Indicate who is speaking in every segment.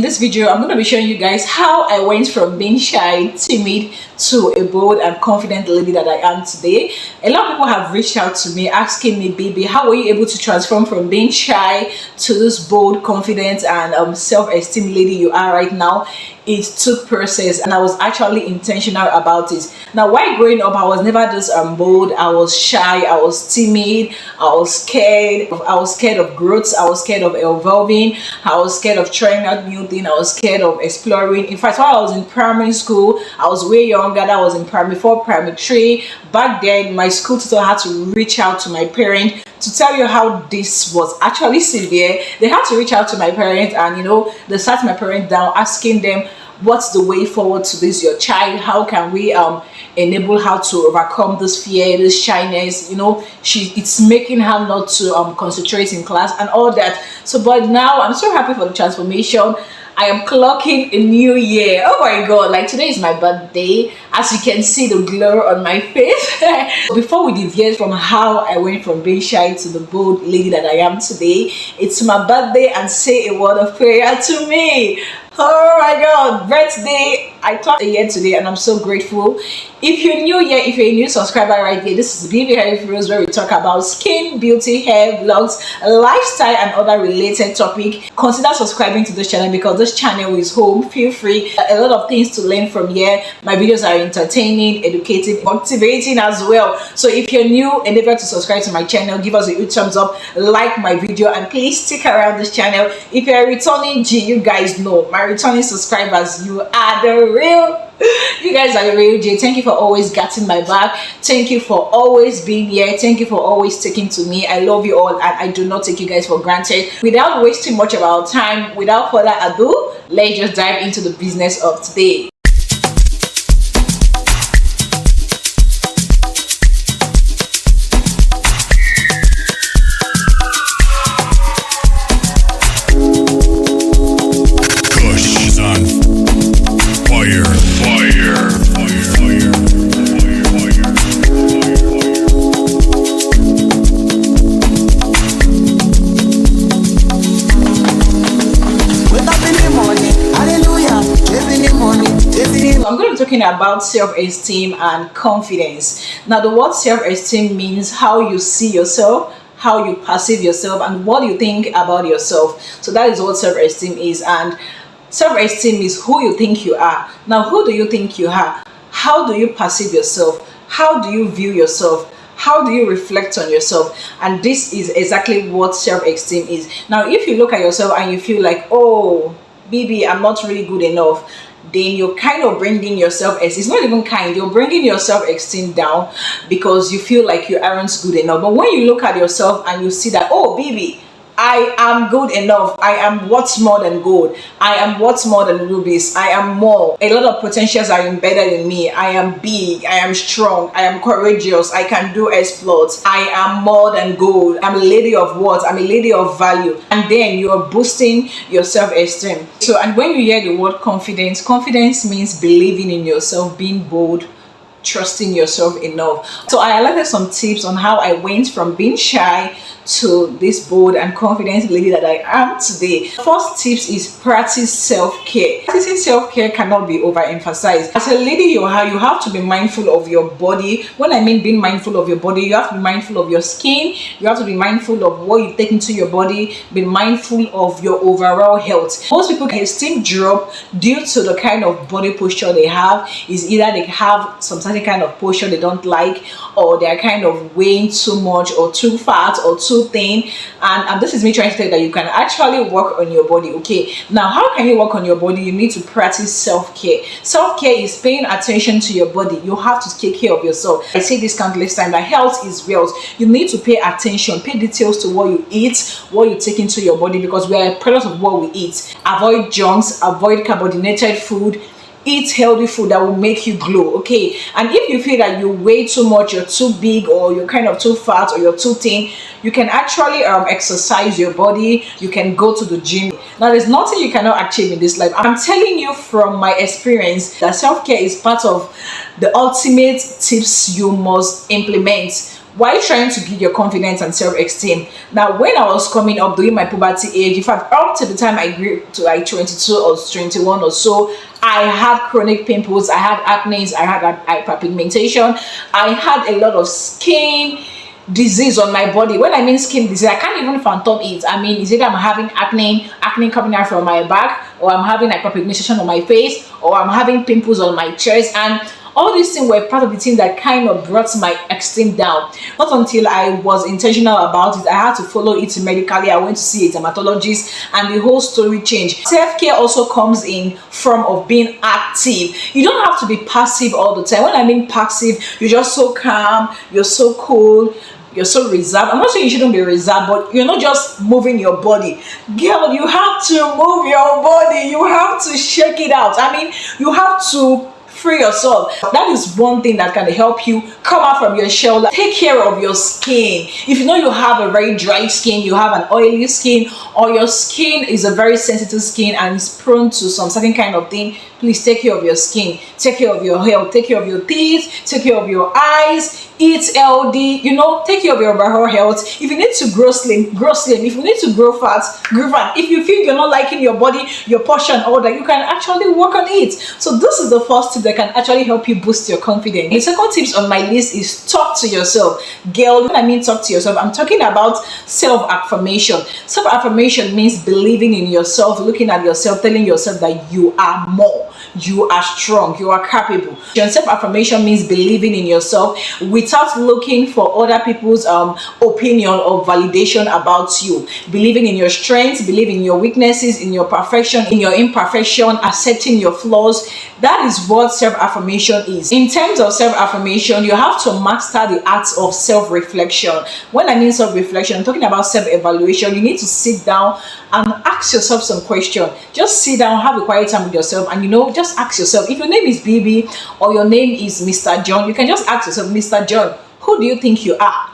Speaker 1: this video, I'm going to be showing you guys how I went from being shy, timid, to a bold and confident lady that I am today. A lot of people have reached out to me asking me, baby, how were you able to transform from being shy to this bold, confident, and self-esteem lady you are right now? It took process, and I was actually intentional about it. Now, while growing up, I was never just bold. I was shy, I was timid, I was scared of growth, I was scared of evolving, I was scared of trying out new things, I was scared of exploring. In fact, while I was in primary school, I was way younger. That was in primary 4, primary 3. Back then, my school tutor had to reach out to my parents to tell you how this was actually severe. They had to reach out to my parents, and they sat my parents down, asking them, what's the way forward to this your child? How can we enable her to overcome this fear, this shyness? It's making her not to concentrate in class and all that. So but now I'm so happy for the transformation. I am clocking a new year. Oh my god, like today is my birthday. As you can see, the glow on my face. Before we deviate from how I went from being shy to the bold lady that I am today, it's my birthday, and say a word of prayer to me. Oh my god, birthday! I clocked a year today, and I'm so grateful. If you're new here, if you're a new subscriber right here, this is Baby Hair Videos, where we talk about skin, beauty, hair, vlogs, lifestyle, and other related topic. Consider subscribing to this channel because this channel is home. Feel free. A lot of things to learn from here. My videos are entertaining, educative, motivating as well. So if you're new, endeavor to subscribe to my channel, give us a huge thumbs up, like my video, and please stick around this channel. If you're a returning G, you guys know, my returning subscribers, you are the real. You guys are the real J. Thank you for always getting my back. Thank you for always being here. Thank you for always sticking to me. I love you all, and I do not take you guys for granted. Without wasting much of our time, without further ado, let's just dive into the business of today. I'm going to be talking about self-esteem and confidence. Now, the word self-esteem means how you see yourself, how you perceive yourself, and what you think about yourself. So that is what self-esteem is. And self-esteem is who you think you are. Now, who do you think you are? How do you perceive yourself? How do you view yourself? How do you reflect on yourself? And this is exactly what self-esteem is. Now, if you look at yourself and you feel like, oh, baby, I'm not really good enough, then you're kind of bringing your self-esteem, it's not even kind, you're bringing your self-esteem down because you feel like you aren't good enough. But when you look at yourself and you see that, oh baby, I am good enough, I am what's more than gold, I am what's more than rubies, I am more, a lot of potentials are embedded in me, I am big, I am strong, I am courageous, I can do exploits, I am more than gold, I'm a lady of what, I'm a lady of value. And then you're boosting your self-esteem. So, and when you hear the word confidence, confidence means believing in yourself, being bold, trusting yourself enough. So I highlighted some tips on how I went from being shy to this bold and confident lady that I am today. First tips is practice self-care. Practicing self-care cannot be overemphasized. As a lady you have to be mindful of your body. When I mean being mindful of your body, you have to be mindful of your skin, you have to be mindful of what you take into your body, be mindful of your overall health. Most people can esteem drop due to the kind of body posture they have. Is either they have some certain kind of posture they don't like, or they're kind of weighing too much, or too fat, or too thin. And this is me trying to tell you that you can actually work on your body. Okay, now how can you work on your body? You need to practice self-care. Self-care is paying attention to your body. You have to take care of yourself. I say this countless times, that health is wealth. You need to pay attention, pay details to what you eat, what you take into your body, because we are a product of what we eat. Avoid junks, avoid carbonated food, eat healthy food that will make you glow. Okay, and if you feel that you weigh too much, you're too big, or you're kind of too fat, or you're too thin, you can actually exercise your body. You can go to the gym. Now, there's nothing you cannot achieve in this life. I'm telling you from my experience that self-care is part of the ultimate tips you must implement While trying to build your confidence and self-esteem. Now, when I was coming up during my puberty age, in fact, up to the time I grew to like 22 or 21 or so, I had chronic pimples, I had acne, I had hyperpigmentation, I had a lot of skin disease on my body. When I mean skin disease, I can't even phantom it. I mean, is it I'm having acne coming out from my back, or I'm having hyperpigmentation on my face, or I'm having pimples on my chest, and all these things were part of the thing that kind of brought my esteem down. Not until I was intentional about it, I had to follow it medically. I went to see a dermatologist and the whole story changed. Self-care also comes in form of being active. You don't have to be passive all the time. When I mean passive, you're just so calm, you're so cool, you're so reserved. I'm not saying you shouldn't be reserved, but you're not just moving your body. Girl, you have to move your body. You have to shake it out. I mean, you have to free yourself. That is one thing that can help you come out from your shell. Take care of your skin. If you know you have a very dry skin, you have an oily skin, or your skin is a very sensitive skin and is prone to some certain kind of thing, please take care of your skin, take care of your health, take care of your teeth, take care of your eyes, eat healthy, you know, take care of your overall health. If you need to grow slim, grow slim. If you need to grow fat, grow fat. If you feel you're not liking your body, your posture and all that, you can actually work on it. So this is the first tip that can actually help you boost your confidence. The second tips on my list is talk to yourself. Girl, when I mean talk to yourself, I'm talking about self-affirmation. Self-affirmation means believing in yourself, looking at yourself, telling yourself that you are more, you are strong, you are capable. Your self-affirmation means believing in yourself without looking for other people's opinion or validation about you. Believing in your strengths, believing in your weaknesses, in your perfection, in your imperfection, accepting your flaws. That is what self-affirmation is. In terms of self-affirmation, you have to master the art of self-reflection. When I mean self-reflection, I'm talking about self-evaluation. You need to sit down and ask yourself some questions. Just sit down, have a quiet time with yourself, and you know, just ask yourself. If your name is Bibi or your name is Mr. John, you can just ask yourself, Mr. John, who do you think you are?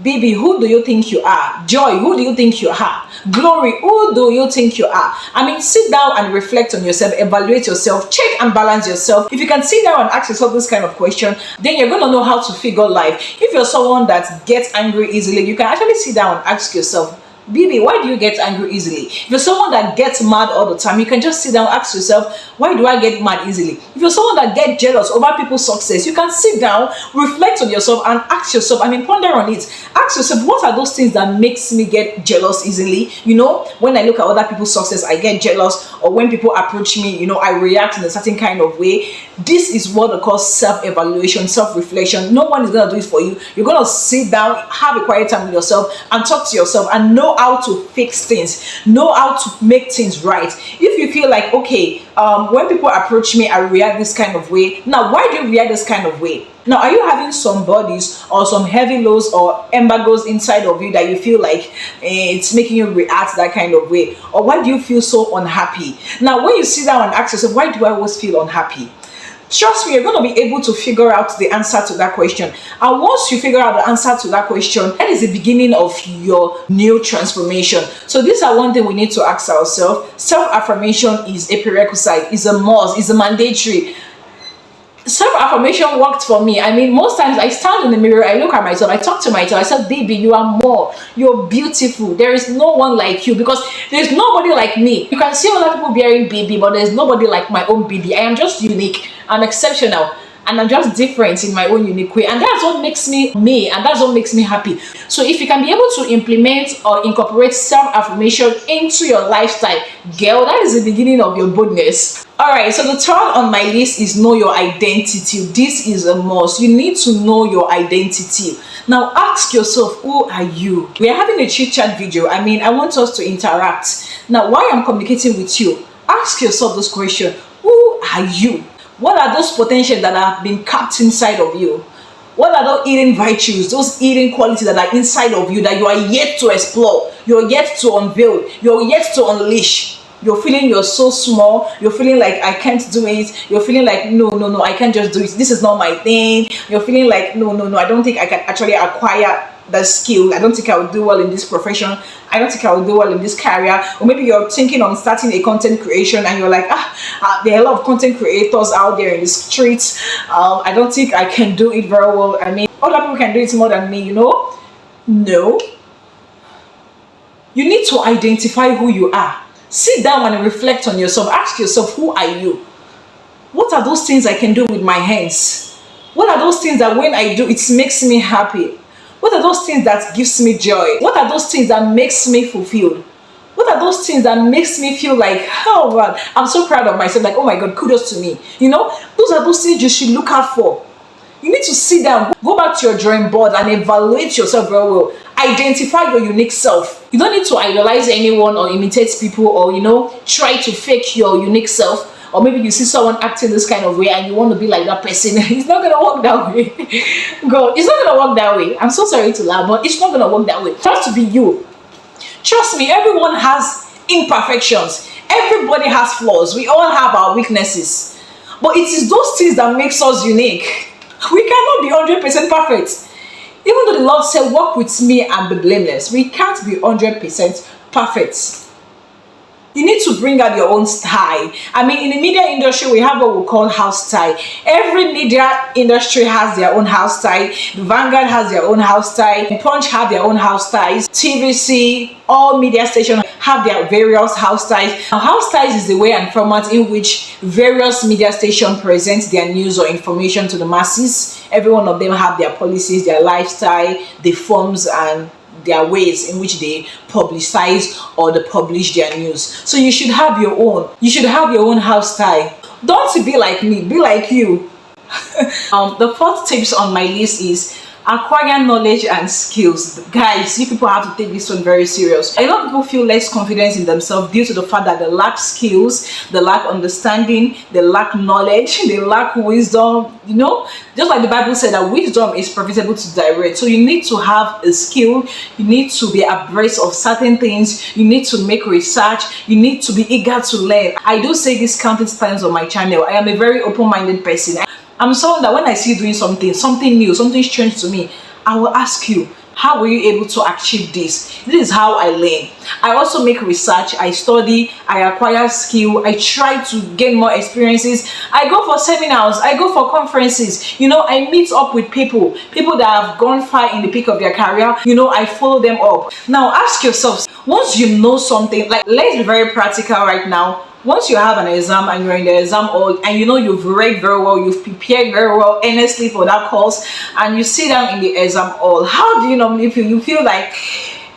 Speaker 1: Bibi, who do you think you are? Joy, who do you think you are? Glory, who do you think you are? I mean, sit down and reflect on yourself, evaluate yourself, check and balance yourself. If you can sit down and ask yourself this kind of question, then you're going to know how to figure life. If you're someone that gets angry easily, you can actually sit down and ask yourself, Bibi, why do you get angry easily? If you're someone that gets mad all the time, you can just sit down and ask yourself, why do I get mad easily? If you're someone that gets jealous over people's success, you can sit down, reflect on yourself and ask yourself, I mean, ponder on it. Ask yourself, what are those things that makes me get jealous easily? You know, when I look at other people's success, I get jealous, or when people approach me, you know, I react in a certain kind of way. This is what they call self-evaluation, self-reflection. No one is going to do it for you. You're going to sit down, have a quiet time with yourself and talk to yourself and know how to fix things, know how to make things right. If you feel like, okay, when people approach me, I react this kind of way. Now, why do you react this kind of way? Now, are you having some bodies or some heavy lows or embargoes inside of you that you feel like it's making you react that kind of way? Or why do you feel so unhappy? Now, when you sit down and ask yourself, why do I always feel unhappy? Trust me, you're going to be able to figure out the answer to that question. And once you figure out the answer to that question, that is the beginning of your new transformation. So these are one thing we need to ask ourselves. Self-affirmation is a prerequisite, is a must, is a mandatory. Self-affirmation worked for me. I mean, most times I stand in the mirror, I look at myself, I talk to myself, I said, baby, you are more, you're beautiful, there is no one like you, because there's nobody like me. You can see other people bearing baby, but there's nobody like my own baby. I am just unique, I'm exceptional, and I'm just different in my own unique way, and that's what makes me me, and that's what makes me happy. So if you can be able to implement or incorporate self-affirmation into your lifestyle, girl, that is the beginning of your boldness. All right, so the third on my list is know your identity. This is a must. You need to know your identity. Now ask yourself, who are you? We are having a chit chat video. I mean, I want us to interact. Now, while I'm communicating with you, ask yourself this question: who are you? What are those potentials that have been kept inside of you? What are those hidden virtues, those hidden qualities that are inside of you that you are yet to explore, you're yet to unveil, you're yet to unleash? You're feeling you're so small, you're feeling like I can't do it, you're feeling like no, I can't just do it, this is not my thing. You're feeling like no, I don't think I can actually acquire the skill. I don't think I would do well in this profession. I don't think I would do well in this career. Or maybe you're thinking on starting a content creation and you're like, there are a lot of content creators out there in the streets. I don't think I can do it very well. I mean, other people can do it more than me, you know? No. You need to identify who you are. Sit down and reflect on yourself. Ask yourself, who are you? What are those things I can do with my hands? What are those things that when I do, it makes me happy? What are those things that gives me joy? What are those things that makes me fulfilled? What are those things that makes me feel like, oh God, I'm so proud of myself, like, oh my God, kudos to me. You know, those are those things you should look out for. You need to sit down, go back to your drawing board and evaluate yourself very well. Identify your unique self. You don't need to idolize anyone or imitate people or, you know, try to fake your unique self. Or maybe you see someone acting this kind of way and you want to be like that person. It's not going to work that way. God, it's not going to work that way. I'm so sorry to laugh, but it's not going to work that way. It has to be you. Trust me, everyone has imperfections. Everybody has flaws. We all have our weaknesses. But it is those things that makes us unique. We cannot be 100% perfect. Even though the Lord said, walk with me and be blameless, we can't be 100% perfect. You need to bring out your own style. I mean, in the media industry, we have what we call house style. Every media industry has their own house style. The Vanguard has their own house style. The Punch have their own house styles. TVC, all media stations have their various house styles. Now, house styles is the way and format in which various media stations present their news or information to the masses. Every one of them have their policies, their lifestyle, the forms and their ways in which they publicize or they publish their news. So you should have your own. You should have your own house style. Don't be like me, be like you. The fourth tips on my list is acquire knowledge and skills. Guys, you people have to take this one very serious. A lot of people feel less confidence in themselves due to the fact that they lack skills, they lack understanding, they lack knowledge, they lack wisdom. You know, just like the Bible said that wisdom is profitable to direct. So you need to have a skill, you need to be abreast of certain things, you need to make research, you need to be eager to learn. I do say this countless times on my channel. I am a very open-minded person. I'm someone that when I see you doing something new, something strange to me, I will ask you, how were you able to achieve this? This is how I learn. I also make research, I study, I acquire skill, I try to gain more experiences. I go for seminars, I go for conferences, you know, I meet up with people that have gone far in the peak of their career, you know, I follow them up. Now ask yourself, once you know something, like let's be very practical right now. Once you have an exam and you're in the exam hall and you know you've read very well, you've prepared very well earnestly for that course, and you sit down in the exam hall, how do you normally feel? You feel like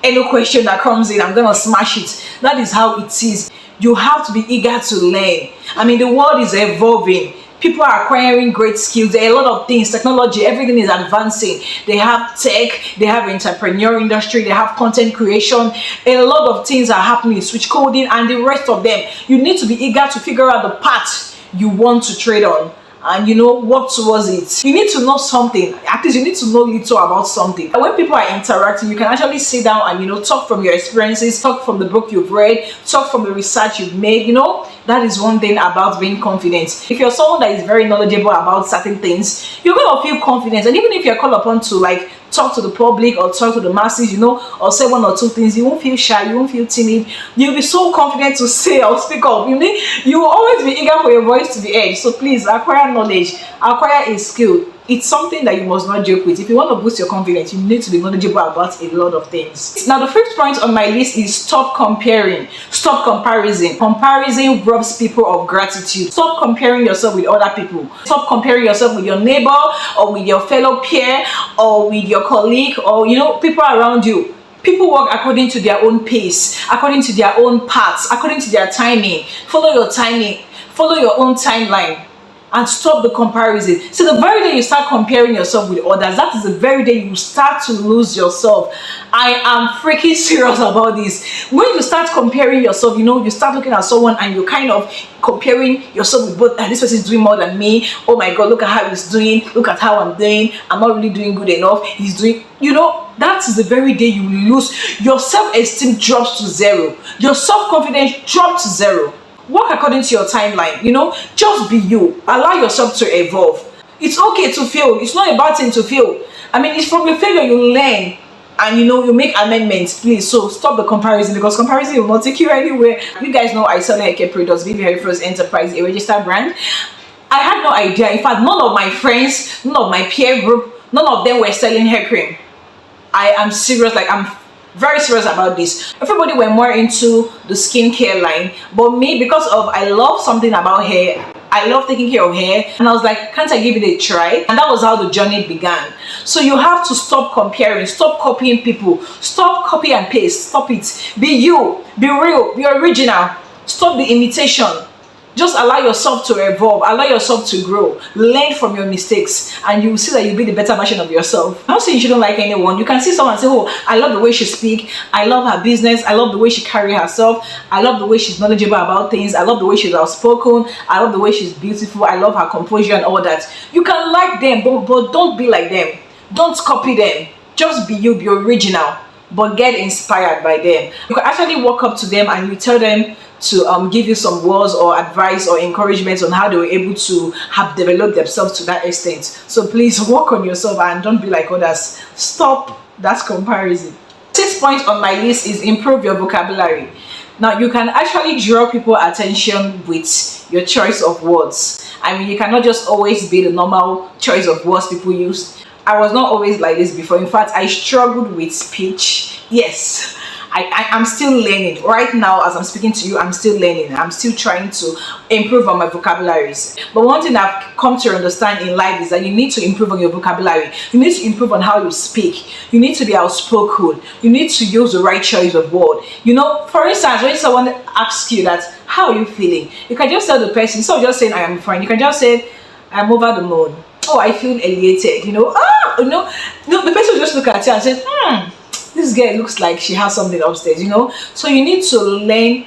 Speaker 1: any question that comes in, I'm gonna smash it. That is how it is. You have to be eager to learn. I mean, the world is evolving. People are acquiring great skills. There are a lot of things, technology, everything is advancing. They have tech, they have entrepreneur industry, they have content creation. A lot of things are happening, switch coding and the rest of them. You need to be eager to figure out the path you want to trade on and, you know, work towards it. You need to know something. At least you need to know little about something. And when people are interacting, you can actually sit down and, you know, talk from your experiences, talk from the book you've read, talk from the research you've made. You know, that is one thing about being confident. If you're someone that is very knowledgeable about certain things, you're going to feel confident. And even if you're called upon to like talk to the public or talk to the masses, you know, or say one or two things, you won't feel shy, you won't feel timid. You'll be so confident to say or speak up. You will always be eager for your voice to be heard. So please acquire knowledge, acquire a skill. It's something that you must not joke with. If you want to boost your confidence, you need to be knowledgeable about a lot of things. Now, the fifth point on my list is stop comparing. Stop comparison. Comparison robs people of gratitude. Stop comparing yourself with other people. Stop comparing yourself with your neighbor or with your fellow peer or with your colleague or, you know, people around you. People work according to their own pace, according to their own paths, according to their timing. Follow your timing. Follow your own timeline. And stop the comparison. So the very day you start comparing yourself with others, that is the very day you start to lose yourself. I am freaking serious about this. When you start comparing yourself, you know, you start looking at someone and you're kind of comparing yourself with both. This person is doing more than me. Oh my God, look at how he's doing. Look at how I'm doing. I'm not really doing good enough. He's doing, you know, that is the very day you lose. Your self-esteem drops to zero. Your self-confidence drops to zero. Work according to your timeline, you know, just be you. Allow yourself to evolve. It's okay to fail. It's not a bad thing to fail. I mean, it's from your failure you learn. and you make amendments, please. So stop the comparison, because comparison will not take you anywhere. You guys know I sell hair care products, Baby Hair Froze Enterprise, a registered brand. I had no idea. In fact, none of my friends, none of my peer group, none of them were selling hair cream. I am serious, like I'm very serious about this. Everybody were more into the skincare line, but me, because of I love something about hair, I love taking care of hair, and I was like, can't I give it a try? And that was how the journey began. So you have to stop comparing, stop copying people, stop copy and paste, stop it. Be you, be real, be original, stop the imitation. Just allow yourself to evolve, allow yourself to grow, learn from your mistakes, and you will see that you'll be the better version of yourself. I'm not saying you shouldn't like anyone. You can see someone and say, oh, I love the way she speaks, I love her business, I love the way she carries herself, I love the way she's knowledgeable about things, I love the way she's outspoken, I love the way she's beautiful, I love her composure and all that. You can like them, but don't be like them. Don't copy them. Just be you, be original, but get inspired by them. You can actually walk up to them and you tell them to give you some words or advice or encouragement on how they were able to have developed themselves to that extent. So please work on yourself and don't be like others. Stop that comparison. 6th point on my list is improve your vocabulary. Now you can actually draw people's attention with your choice of words. I mean, you cannot just always be the normal choice of words people use. I was not always like this before. In fact, I struggled with speech. Yes, I'm still learning. Right now, as I'm speaking to you, I'm still learning. I'm still trying to improve on my vocabularies. But one thing I've come to understand in life is that you need to improve on your vocabulary. You need to improve on how you speak. You need to be outspoken. You need to use the right choice of word. For instance, when someone asks you that, how are you feeling? You can just tell the person, instead of just saying I am fine, you can just say, I'm over the moon. Oh, I feel elated. The person will just look at you and say, this girl looks like she has something upstairs. So you need to learn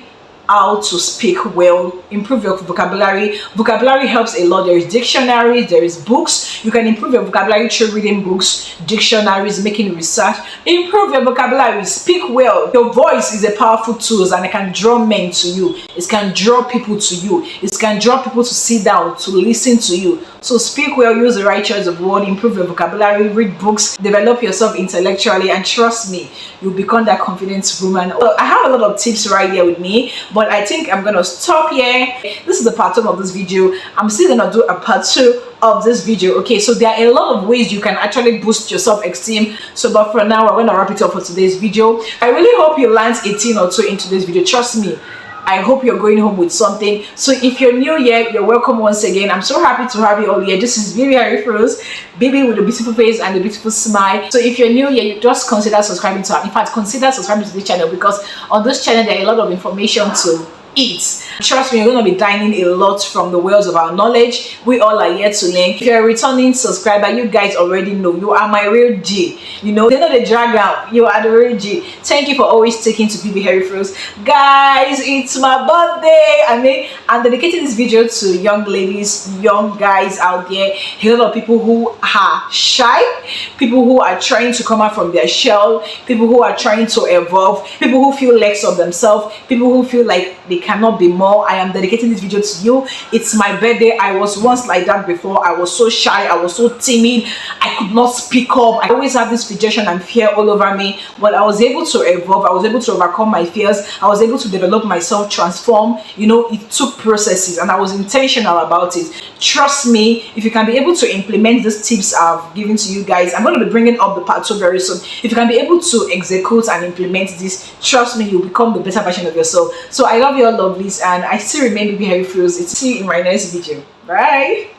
Speaker 1: how to speak well, improve your vocabulary. Vocabulary helps a lot. There is dictionaries, there is books. You can improve your vocabulary through reading books, dictionaries, making research. Improve your vocabulary, speak well. Your voice is a powerful tool, and it can draw men to you. It can draw people to you. It can draw people to sit down, to listen to you. So speak well, use the right choice of word, improve your vocabulary, read books, develop yourself intellectually, and trust me, you'll become that confident woman. I have a lot of tips right here with me, but I think I'm gonna stop here. This is the part 1 of this video. I'm still gonna do a part 2 of this video. Okay, so there are a lot of ways you can actually boost your self-esteem. But for now, we're gonna wrap it up for today's video. I really hope you learned a thing or two into this video. Trust me, I hope you're going home with something. So if you're new here, you're welcome once again. I'm so happy to have you all here. This is Baby Hair Froze, baby with a beautiful face and a beautiful smile. So if you're new here, you just consider subscribing to her. In fact, consider subscribing to the channel, because on this channel there are a lot of information to eat. Trust me, you're going to be dining a lot from the wells of our knowledge. We all are here to learn. If you're a returning subscriber, you guys already know you are my real G. They're not the drag out, you are the real G. Thank you for always sticking to Baby Hair Froze. Guys, it's my birthday. I'm dedicating this video to young ladies, young guys out there, a lot of people who are shy, people who are trying to come out from their shell, people who are trying to evolve, people who feel less of themselves, people who feel like they cannot be more. I am dedicating this video to you. It's my birthday. I was once like that before. I was so shy, I was so timid, I could not speak up. I always have this rejection and fear all over me, but I was able to evolve. I was able to overcome my fears. I was able to develop myself, transform. It took processes, and I was intentional about it. Trust me, if you can be able to implement these tips I've given to you guys, I'm going to be bringing up the part 2 very soon. If you can be able to execute and implement this, trust me, you'll become the better version of yourself. So I love you all, lovelies, and I still remain Baby Hair Froze. See you in my next video. Bye.